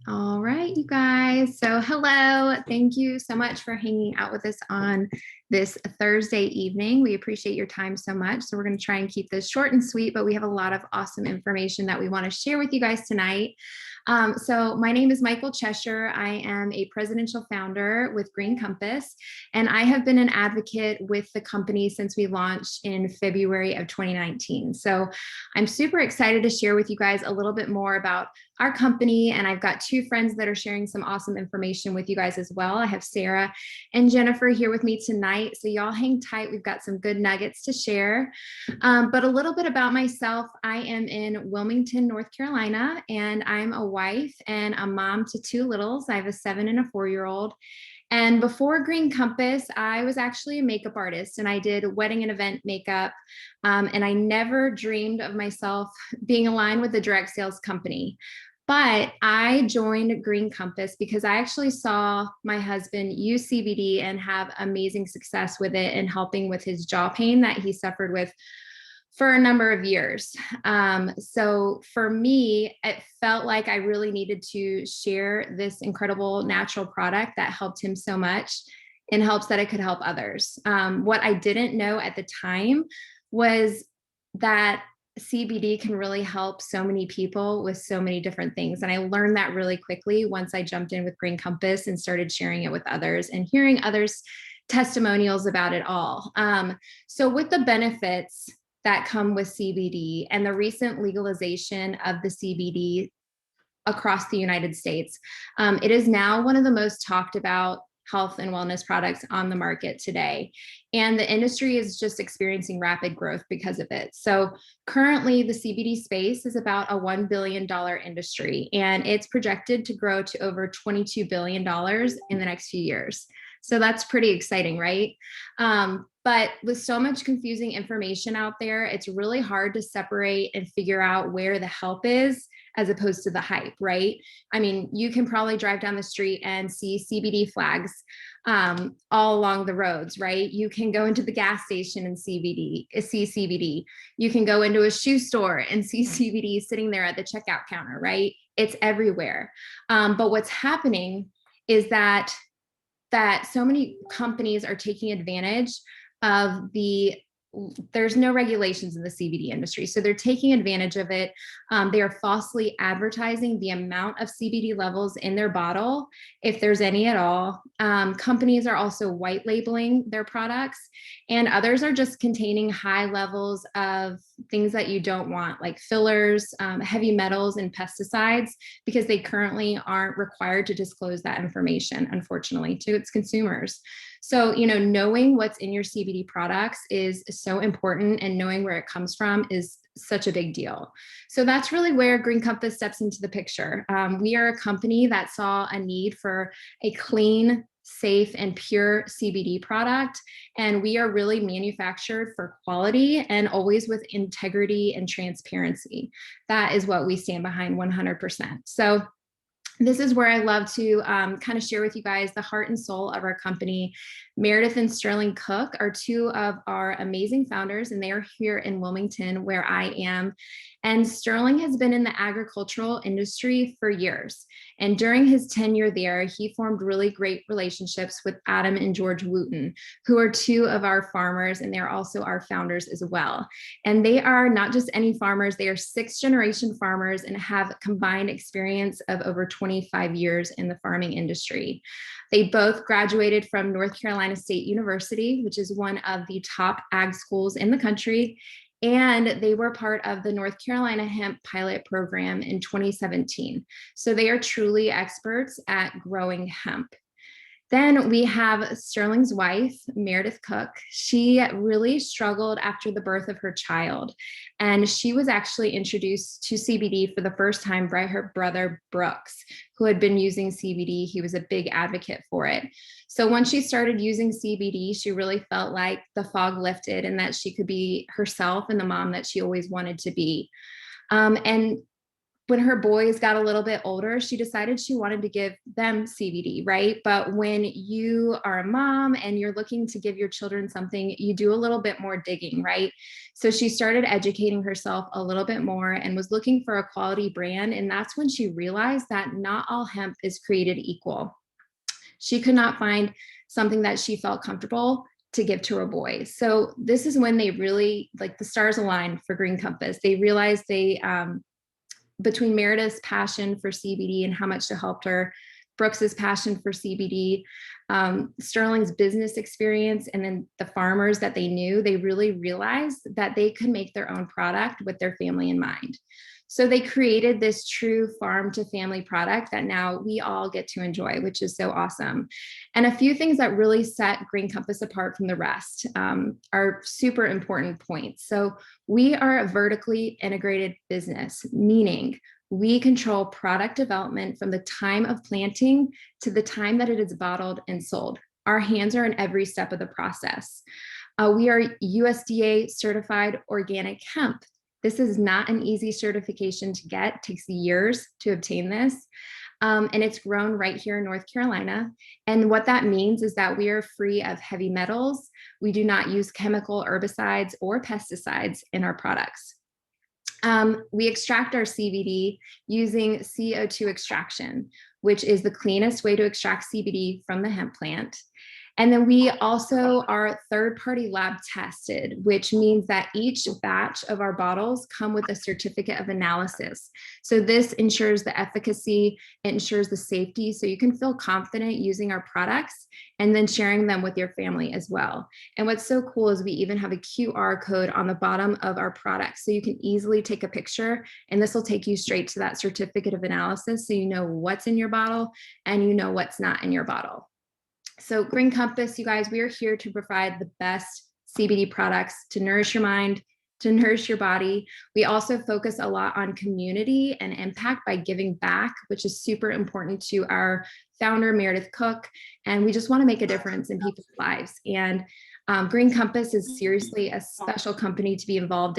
All right, you guys. So, hello. Thank you so much for hanging out with us on this Thursday evening. We appreciate your time so much. So, we're going to try and keep this short and sweet, but we have a lot of awesome information that we want to share with you guys tonight. My name is Michael Cheshire. I am a presidential founder with Green Compass, and I have been an advocate with the company since we launched in February of 2019. So, I'm super excited to share with you guys a little bit more about our company. And I've got two friends that are sharing some awesome information with you guys as well. I have Sarah and Jennifer here with me tonight. So y'all hang tight. We've got some good nuggets to share. But a little bit about myself. I am in Wilmington, North Carolina, and I'm a wife and a mom to two littles. I have a 7 and a 4-year-old. And before Green Compass, I was actually a makeup artist and I did wedding and event makeup. And I never dreamed of myself being aligned with a direct sales company. But I joined Green Compass because I actually saw my husband use CBD and have amazing success with it and helping with his jaw pain that he suffered with for a number of years. So for me, it felt like I really needed to share this incredible natural product that helped him so much in hopes that it could help others. What I didn't know at the time was that CBD can really help so many people with so many different things. And I learned that really quickly once I jumped in with Green Compass and started sharing it with others and hearing others' testimonials about it all. So with the benefits that come with CBD and the recent legalization of the CBD across the United States, it is now one of the most talked about health and wellness products on the market today. And the industry is just experiencing rapid growth because of it. So currently the CBD space is about a $1 billion industry, and it's projected to grow to over $22 billion in the next few years. So that's pretty exciting, right? But with so much confusing information out there, it's really hard to separate and figure out where the help is as opposed to the hype, right? I mean, you can probably drive down the street and see CBD flags all along the roads, right? You can go into the gas station and see CBD. You can go into a shoe store and see CBD sitting there at the checkout counter, right? It's everywhere. But what's happening is that so many companies are taking advantage of there's no regulations in the CBD industry. So they're taking advantage of it. They are falsely advertising the amount of CBD levels in their bottle, if there's any at all. Companies are also white labeling their products, and others are just containing high levels of things that you don't want, like fillers, heavy metals, and pesticides, because they currently aren't required to disclose that information, unfortunately, to its consumers. So, knowing what's in your CBD products is so important, and knowing where it comes from is such a big deal. So that's really where Green Compass steps into the picture. We are a company that saw a need for a clean, safe, and pure CBD product. And we are really manufactured for quality and always with integrity and transparency. That is what we stand behind 100%. So this is where I love to kind of share with you guys the heart and soul of our company. Meredith and Sterling Cook are two of our amazing founders, and they are here in Wilmington, where I am. And Sterling has been in the agricultural industry for years. And during his tenure there, he formed really great relationships with Adam and George Wooten, who are two of our farmers, and they're also our founders as well. And they are not just any farmers, they are 6th-generation farmers and have combined experience of over 25 years in the farming industry. They both graduated from North Carolina State University, which is one of the top ag schools in the country. And they were part of the North Carolina Hemp Pilot Program in 2017. So they are truly experts at growing hemp. Then we have Sterling's wife, Meredith Cook. She really struggled after the birth of her child. And she was actually introduced to CBD for the first time by her brother, Brooks, who had been using CBD. He was a big advocate for it. So once she started using CBD, she really felt like the fog lifted and that she could be herself and the mom that she always wanted to be. And when her boys got a little bit older, she decided she wanted to give them CBD, right? But when you are a mom and you're looking to give your children something, you do a little bit more digging, right? So she started educating herself a little bit more and was looking for a quality brand. And that's when she realized that not all hemp is created equal. She could not find something that she felt comfortable to give to her boys. So this is when they really, like, the stars aligned for Green Compass. They realized between Meredith's passion for CBD and how much it helped her, Brooks's passion for CBD, Sterling's business experience, and then the farmers that they knew, they really realized that they could make their own product with their family in mind. So they created this true farm to family product that now we all get to enjoy, which is so awesome. And a few things that really set Green Compass apart from the rest are super important points. So we are a vertically integrated business, meaning we control product development from the time of planting to the time that it is bottled and sold. Our hands are in every step of the process. We are USDA certified organic hemp. This is not an easy certification to get. It takes years to obtain this. And it's grown right here in North Carolina. And what that means is that we are free of heavy metals. We do not use chemical herbicides or pesticides in our products. We extract our CBD using CO2 extraction, which is the cleanest way to extract CBD from the hemp plant. And then we also are third-party lab tested, which means that each batch of our bottles come with a certificate of analysis. So this ensures the efficacy, it ensures the safety, so you can feel confident using our products and then sharing them with your family as well. And what's so cool is we even have a QR code on the bottom of our products, so you can easily take a picture, and this will take you straight to that certificate of analysis, so you know what's in your bottle and you know what's not in your bottle. So Green Compass, you guys, we are here to provide the best CBD products to nourish your mind, to nourish your body. We also focus a lot on community and impact by giving back, which is super important to our founder, Meredith Cook. And we just want to make a difference in people's lives. And Green Compass is seriously a special company to be involved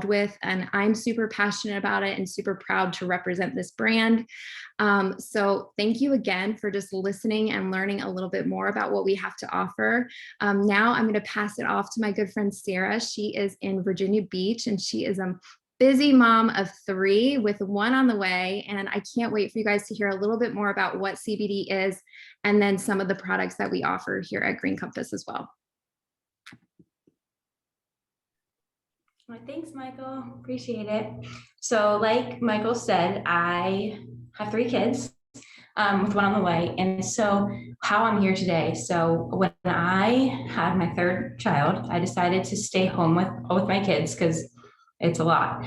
with, and I'm super passionate about it and super proud to represent this brand. So thank you again for just listening and learning a little bit more about what we have to offer. Now I'm going to pass it off to my good friend Sarah. She is in Virginia Beach, and she is a busy mom of 3 with 1 on the way. And I can't wait for you guys to hear a little bit more about what CBD is and then some of the products that we offer here at Green Compass as well. Well, thanks, Michael. Appreciate it. So like Michael said, I have 3 kids with 1 on the way. And so how I'm here today. So when I had my 3rd child, I decided to stay home with my kids because it's a lot.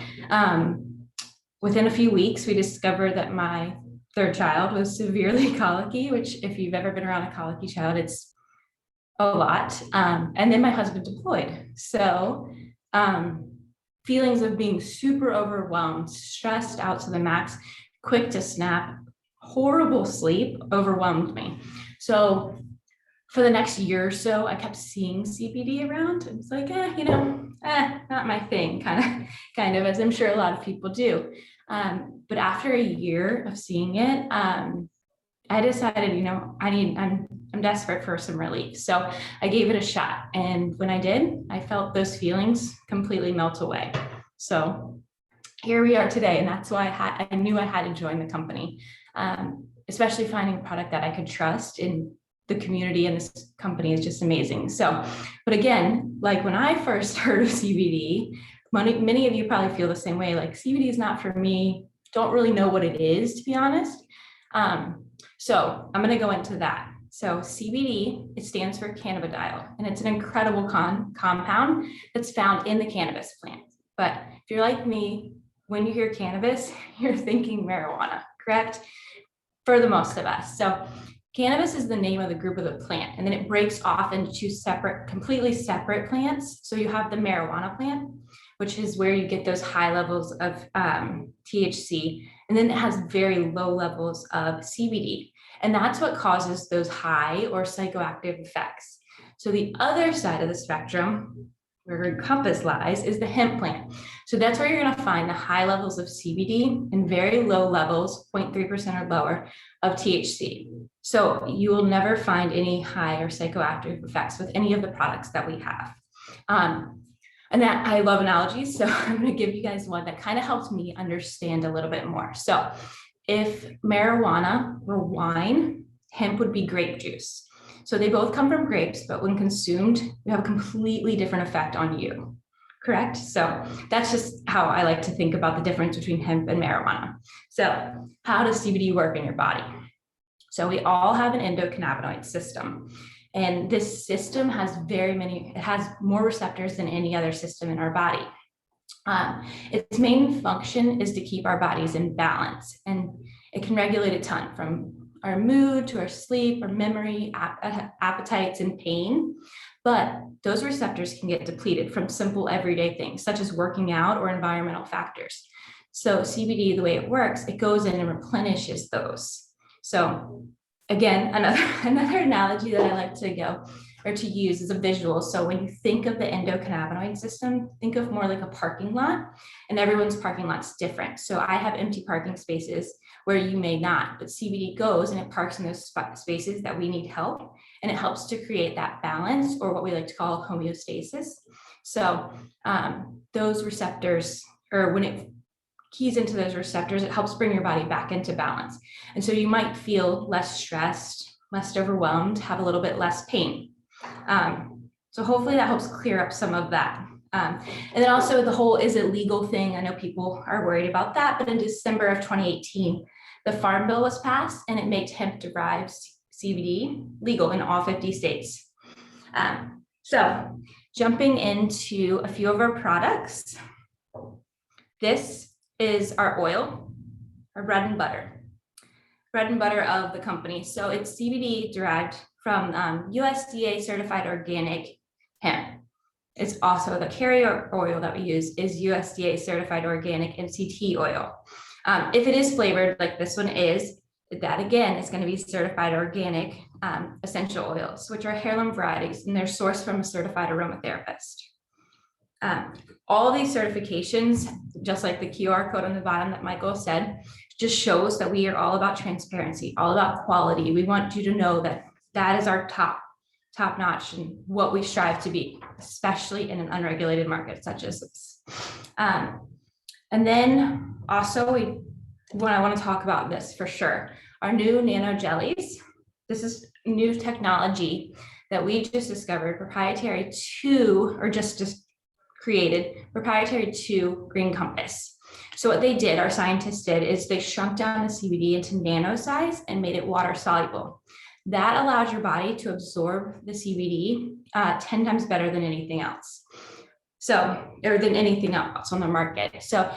Within a few weeks, we discovered that my 3rd child was severely colicky, which if you've ever been around a colicky child, it's a lot. And then my husband deployed. So feelings of being super overwhelmed, stressed out to the max, quick to snap, horrible sleep overwhelmed me. So for the next year or so, I kept seeing CBD around. It was like, not my thing, kind of, as I'm sure a lot of people do. But after a year of seeing it, I decided, I'm desperate for some relief. So I gave it a shot. And when I did, I felt those feelings completely melt away. So here we are today. And that's why I knew I had to join the company, especially finding a product that I could trust in the community, and this company is just amazing. So, but again, like when I first heard of CBD, many of you probably feel the same way, like CBD is not for me, don't really know what it is, to be honest. So I'm going to go into that. So CBD, it stands for cannabidiol, and it's an incredible compound that's found in the cannabis plant. But if you're like me, when you hear cannabis, you're thinking marijuana, correct? For the most of us. So cannabis is the name of the group of the plant, and then it breaks off into 2 completely separate plants. So you have the marijuana plant, which is where you get those high levels of THC, and then it has very low levels of CBD. And that's what causes those high or psychoactive effects. So the other side of the spectrum where Encompass lies is the hemp plant. So that's where you're going to find the high levels of CBD and very low levels, 0.3% or lower, of THC. So you will never find any high or psychoactive effects with any of the products that we have. And that I love analogies. So I'm going to give you guys one that kind of helps me understand a little bit more. So if marijuana were wine, hemp would be grape juice. So they both come from grapes, but when consumed, they have a completely different effect on you. Correct? So that's just how I like to think about the difference between hemp and marijuana. So how does CBD work in your body? So we all have an endocannabinoid system. And this system has it has more receptors than any other system in our body. Its main function is to keep our bodies in balance, and it can regulate a ton from our mood to our sleep, our memory, appetites, and pain. But those receptors can get depleted from simple everyday things, such as working out or environmental factors. So CBD, the way it works, it goes in and replenishes those. So again, another analogy that I like to use is a visual. So when you think of the endocannabinoid system, think of more like a parking lot, and everyone's parking lot's different. So I have empty parking spaces where you may not, but CBD goes and it parks in those spaces that we need help, and it helps to create that balance, or what we like to call homeostasis. So those receptors, or when it keys into those receptors, it helps bring your body back into balance. And so you might feel less stressed, less overwhelmed, have a little bit less pain. So hopefully that helps clear up some of that. And then also the whole is it legal thing. I know people are worried about that, but in December of 2018, the Farm Bill was passed, and it made hemp-derived CBD legal in all 50 states. So jumping into a few of our products, this is our oil, our bread and butter of the company. So it's CBD derived from USDA certified organic hemp. It's also the carrier oil that we use is USDA certified organic MCT oil. If it is flavored like this one is, that again is going to be certified organic essential oils, which are heirloom varieties, and they're sourced from a certified aromatherapist. All of these certifications, just like the QR code on the bottom that Michael said, just shows that we are all about transparency, all about quality. We want you to know that that is our top notch and what we strive to be, especially in an unregulated market such as this. And then also when I want to talk about this for sure, our new nano jellies. This is new technology that we just discovered, proprietary to Green Compass. So what they did, our scientists did, is they shrunk down the CBD into nano size and made it water soluble. That allows your body to absorb the CBD 10 times better than anything else. Or than anything else on the market. So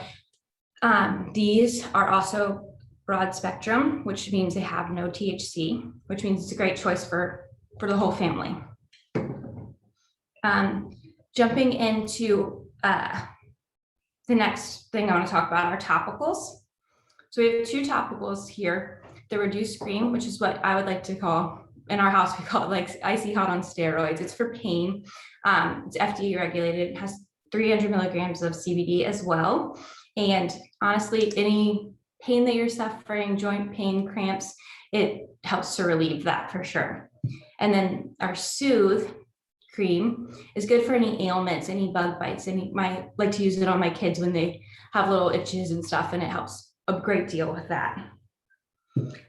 these are also broad spectrum, which means they have no THC, which means it's a great choice for the whole family. Jumping into the next thing I want to talk about are topicals. So we have two topicals here. The reduced cream, which is what I would like to call, in our house, we call it like icy hot on steroids. It's for pain. It's FDA regulated. It has 300 milligrams of CBD as well. And honestly, any pain that you're suffering, joint pain, cramps, it helps to relieve that for sure. And then our Soothe cream is good for any ailments, any bug bites, and I like to use it on my kids when they have little itches and stuff, and it helps a great deal with that.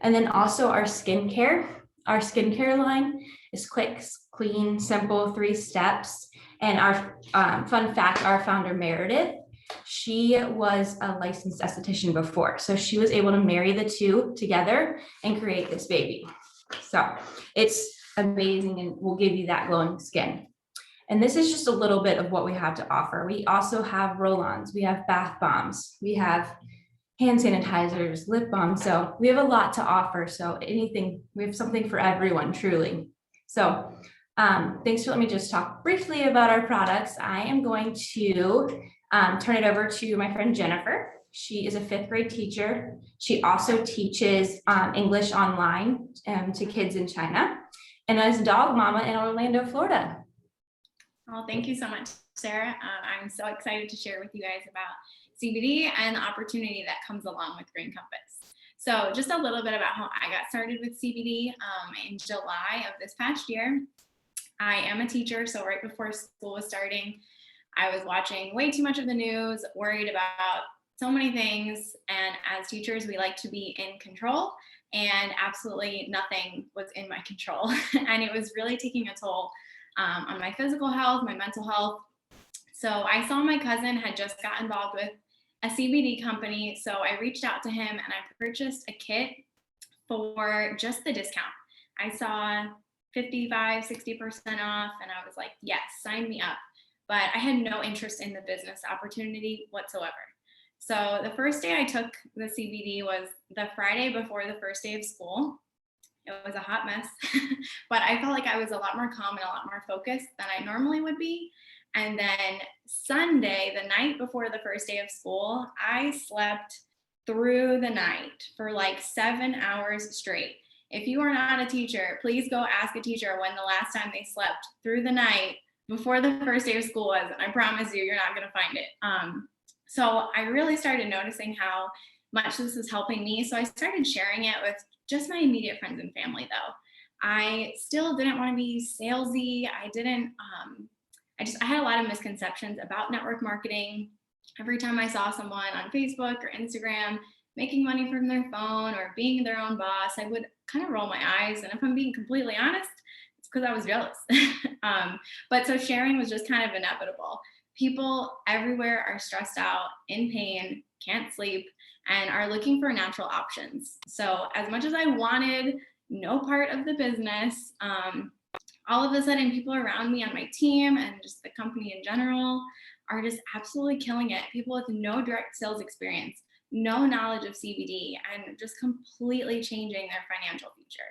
And then also our skincare line is quick, clean, simple, 3 steps. And our fun fact, our founder Meredith, she was a licensed esthetician before, so she was able to marry the two together and create this baby. So it's amazing, and will give you that glowing skin. And this is just a little bit of what we have to offer. We also have roll-ons, we have bath bombs, we have hand sanitizers, lip balm. So we have a lot to offer. So we have something for everyone, truly. So thanks for letting me just talk briefly about our products. I am going to turn it over to my friend Jennifer. She is a 5th grade teacher. She also teaches English online to kids in China, and is a dog mama in Orlando, Florida. Oh, thank you so much, Sarah. I'm so excited to share with you guys about CBD and the opportunity that comes along with Green Compass. So just a little bit about how I got started with CBD in July of this past year. I am a teacher, so right before school was starting, I was watching way too much of the news, worried about so many things. And as teachers, we like to be in control, and absolutely nothing was in my control. And it was really taking a toll on my physical health, my mental health. So I saw my cousin had just got involved with a CBD company. So I reached out to him and I purchased a kit for just the discount. I saw 55, 60% off, and I was like, yes, sign me up. But I had no interest in the business opportunity whatsoever. So the first day I took the CBD was the Friday before the first day of school. It was a hot mess, but I felt like I was a lot more calm and a lot more focused than I normally would be. And then Sunday, the night before the first day of school, I slept through the night for like 7 hours straight. If you are not a teacher, please go ask a teacher when the last time they slept through the night before the first day of school was. And I promise you, you're not going to find it. So I really started noticing how much this was helping me. So I started sharing it with just my immediate friends and family, though. I still didn't want to be salesy. I had a lot of misconceptions about network marketing. Every time I saw someone on Facebook or Instagram making money from their phone or being their own boss, I would kind of roll my eyes. And if I'm being completely honest, it's because I was jealous. But so sharing was just kind of inevitable. People everywhere are stressed out, in pain, can't sleep, and are looking for natural options. So as much as I wanted no part of the business, all of a sudden people around me on my team and just the company in general are just absolutely killing it. People with no direct sales experience, no knowledge of CBD, and just completely changing their financial future.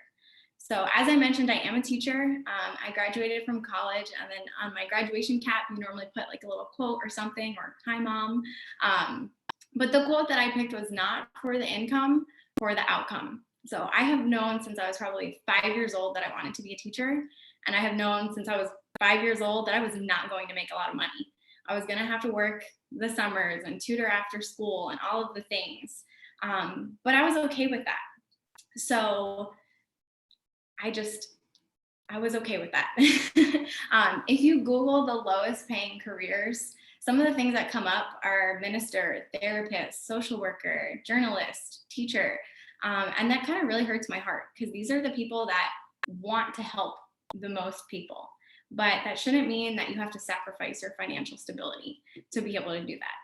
So as I mentioned, I am a teacher. I graduated from college, and then on my graduation cap, you normally put like a little quote or something, or hi mom. But the quote that I picked was not for the income, for the outcome. So I have known since I was probably 5 years old that I wanted to be a teacher. And I have known since I was 5 years old that I was not going to make a lot of money. I was going to have to work the summers and tutor after school and all of the things. But I was okay with that. So I was okay with that. If you Google the lowest paying careers, some of the things that come up are minister, therapist, social worker, journalist, teacher. And that kind of really hurts my heart because these are the people that want to help the most people. But that shouldn't mean that you have to sacrifice your financial stability to be able to do that.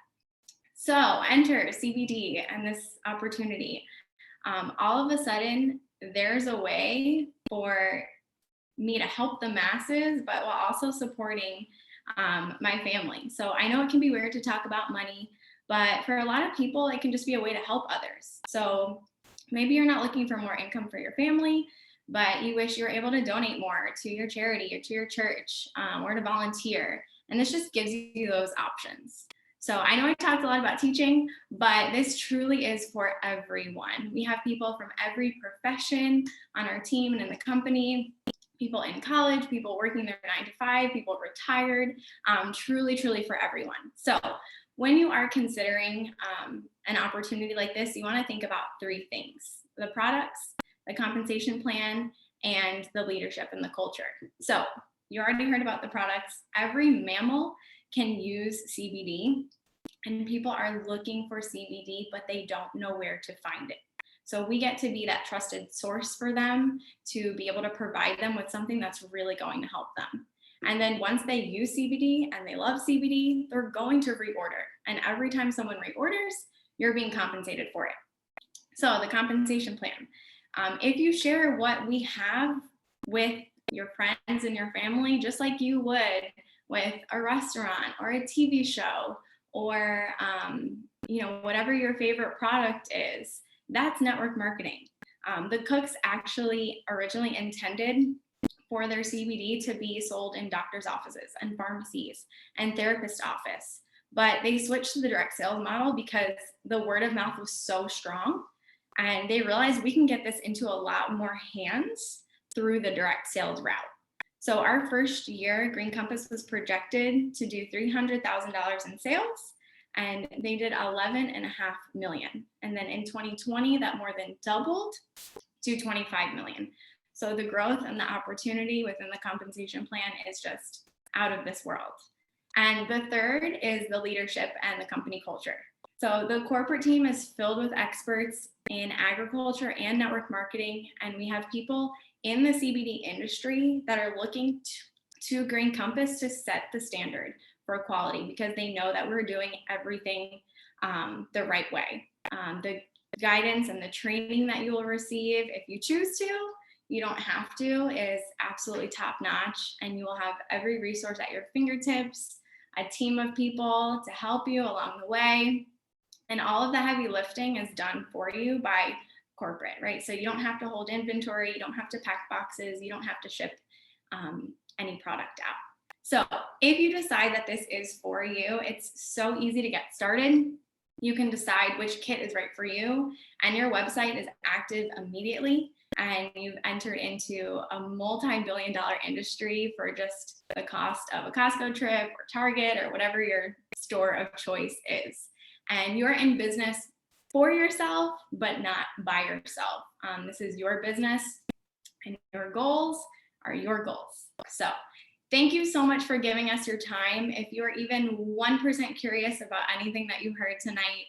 So enter CBD and this opportunity. All of a sudden, there's a way for me to help the masses, but while also supporting my family. So I know it can be weird to talk about money, but for a lot of people, it can just be a way to help others. So maybe you're not looking for more income for your family, but you wish you were able to donate more to your charity or to your church or to volunteer. And this just gives you those options. So I know I talked a lot about teaching, but this truly is for everyone. We have people from every profession on our team and in the company, people in college, people working their 9 to 5, people retired, truly for everyone. So when you are considering an opportunity like this, you want to think about 3 things: the products, the compensation plan, and the leadership and the culture. So you already heard about the products. Every mammal can use CBD, and people are looking for CBD, but they don't know where to find it. So we get to be that trusted source for them to be able to provide them with something that's really going to help them. And then once they use CBD and they love CBD, they're going to reorder. And every time someone reorders, you're being compensated for it. So the compensation plan. If you share what we have with your friends and your family, just like you would with a restaurant or a TV show or whatever your favorite product is, that's network marketing. The cooks actually originally intended for their CBD to be sold in doctors' offices and pharmacies and therapist office, but they switched to the direct sales model because the word of mouth was so strong, and they realized we can get this into a lot more hands through the direct sales route. So our first year, Green Compass was projected to do $300,000 in sales, and they did 11.5 million. And then in 2020, that more than doubled to 25 million. So the growth and the opportunity within the compensation plan is just out of this world. And the third is the leadership and the company culture. So the corporate team is filled with experts in agriculture and network marketing, and we have people in the CBD industry that are looking to Green Compass to set the standard for quality, because they know that we're doing everything the right way. The guidance and the training that you will receive, if you choose to, you don't have to, is absolutely top notch, and you will have every resource at your fingertips, a team of people to help you along the way. And all of the heavy lifting is done for you by corporate, right? So you don't have to hold inventory, you don't have to pack boxes, you don't have to ship any product out. So if you decide that this is for you, it's so easy to get started. You can decide which kit is right for you, and your website is active immediately, and you've entered into a multi-billion-dollar industry for just the cost of a Costco trip or Target or whatever your store of choice is. And you're in business for yourself, but not by yourself. This is your business, and your goals are your goals. So thank you so much for giving us your time. If you're even 1% curious about anything that you heard tonight,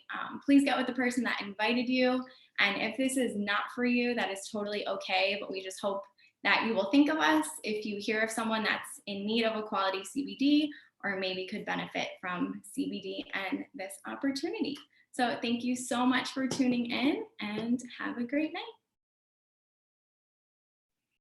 please get with the person that invited you. And if this is not for you, that is totally okay, but we just hope that you will think of us if you hear of someone that's in need of a quality CBD, or maybe could benefit from CBD and this opportunity. So thank you so much for tuning in, and have a great night.